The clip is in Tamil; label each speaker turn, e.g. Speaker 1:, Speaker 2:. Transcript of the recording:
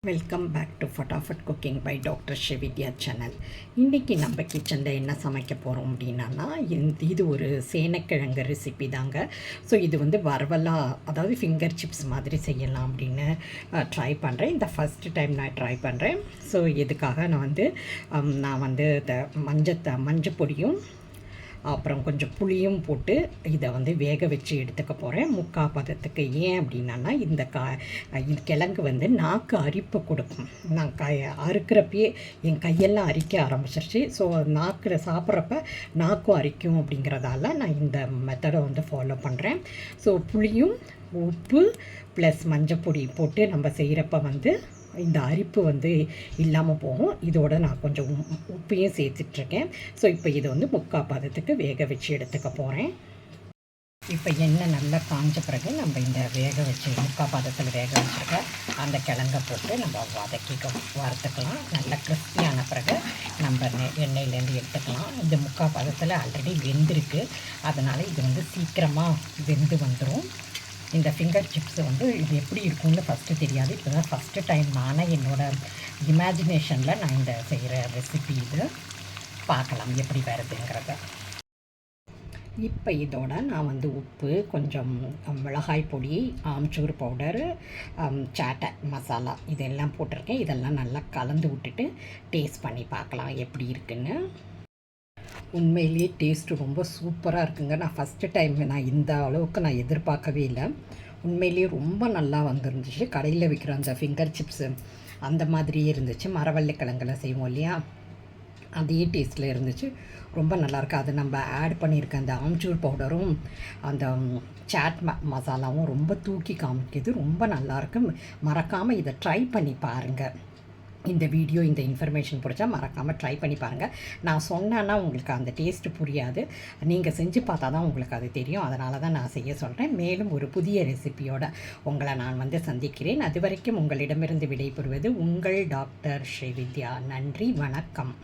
Speaker 1: Welcome back to Fatafat cooking by doctor Shevidya channel. இன்றைக்கி நம்ம கிச்சனில் என்ன சமைக்க போகிறோம் அப்படின்னா, இது ஒரு சேனைக்கிழங்கு ரெசிபி தாங்க. ஸோ இது வந்து வறுவலாக, அதாவது ஃபிங்கர் சிப்ஸ் மாதிரி செய்யலாம் அப்படின்னு ட்ரை பண்ணுறேன். இந்த ஃபஸ்ட்டு டைம் நான் ட்ரை பண்ணுறேன். ஸோ இதுக்காக நான் வந்து மஞ்சள் பொடியும் அப்புறம் கொஞ்சம் புளியும் போட்டு இதை வந்து வேக வச்சு எடுத்துக்க போகிறேன் முக்கால் பதத்துக்கு. ஏன் அப்படின்னா, இந்த கிழங்கு வந்து நாக்கு அரிப்பு கொடுக்கும். நான் அறுக்கிறப்பயே என் கையெல்லாம் அரிக்க ஆரம்பிச்சிருச்சு. ஸோ நாக்கில் சாப்பிட்றப்ப நாக்கும் அரிக்கும் அப்படிங்கிறதால நான் இந்த மெத்தடை வந்து ஃபாலோ பண்ணுறேன். ஸோ புளியும் உப்பு ப்ளஸ் மஞ்சப்பொடி போட்டு நம்ம செய்கிறப்ப வந்து இந்த அரிப்பு வந்து இல்லாமல் போகும். இதோட நான் கொஞ்சம் உப்பையும் சேர்த்துட்ருக்கேன். ஸோ இப்போ இதை வந்து முக்கால் பதத்துக்கு வேக வச்சு எடுத்துக்க போகிறேன். இப்போ எண்ணெய் நல்லா காஞ்ச பிறகு நம்ம இந்த வேக வச்சு முக்கால் பதத்தில் வேக வச்சுருக்க அந்த கிழங்கை போட்டு நம்ம வறுத்துக்கலாம். நல்லா கிறிஸ்பியான பிறகு நம்ம எண்ணெயிலேருந்து எடுத்துக்கலாம். இந்த முக்கால் பதத்தில் ஆல்ரெடி வெந்திருக்கு, அதனால் இது வந்து சீக்கிரமாக வெந்து வந்துடும். இந்த ஃபிங்கர் சிப்ஸ் வந்து இது எப்படி இருக்கும்னு ஃபஸ்ட்டு தெரியாது. இப்போ தான் ஃபஸ்ட்டு டைம் நானே என்னோடய இமேஜினேஷனில் நான் இந்த செய்கிற ரெசிபி இது பார்க்கலாம் எப்படி வருதுங்கிறத. இப்போ இதோட நான் வந்து உப்பு, கொஞ்சம் மிளகாய் பொடி, ஆம்ச்சூர் பவுடரு, சாட்டை மசாலா இதெல்லாம் போட்டிருக்கேன். இதெல்லாம் நல்லா கலந்து விட்டுட்டு டேஸ்ட் பண்ணி பார்க்கலாம் எப்படி இருக்குன்னு. உண்மையிலேயே டேஸ்ட்டு ரொம்ப சூப்பராக இருக்குங்க. நான் ஃபஸ்ட்டு டைம் நான் இந்த அளவுக்கு நான் எதிர்பார்க்கவே இல்லை. உண்மையிலேயே ரொம்ப நல்லா வந்துருந்துச்சு. கடையில் விற்கிற அந்த ஃபிங்கர் சிப்ஸு அந்த மாதிரியே இருந்துச்சு. மரவள்ளிக்கிழங்கில் செய்வோம் இல்லையா, அதே டேஸ்ட்டில் இருந்துச்சு. ரொம்ப நல்லாயிருக்கு. அது நம்ம ஆட் பண்ணியிருக்க அந்த ஆம்ச்சூர் பவுடரும் அந்த சாட் மசாலாவும் ரொம்ப தூக்கி காமிக்குது. ரொம்ப நல்லாயிருக்கு. மறக்காமல் இதை ட்ரை பண்ணி பாருங்கள். இந்த வீடியோ, இந்த இன்ஃபர்மேஷன் பிடிச்சா மறக்காமல் ட்ரை பண்ணி பாருங்கள். நான் சொன்னேன்னா உங்களுக்கு அந்த டேஸ்ட்டு புரியாது. நீங்கள் செஞ்சு பார்த்தா தான் உங்களுக்கு அது தெரியும். அதனால தான் நான் செய்ய சொல்கிறேன். மேலும் ஒரு புதிய ரெசிபியோட உங்களை நான் வந்து சந்திக்கிறேன். அது வரைக்கும் உங்களிடமிருந்து விடைபெறுவது உங்கள் டாக்டர் ஷெவித்யா. நன்றி, வணக்கம்.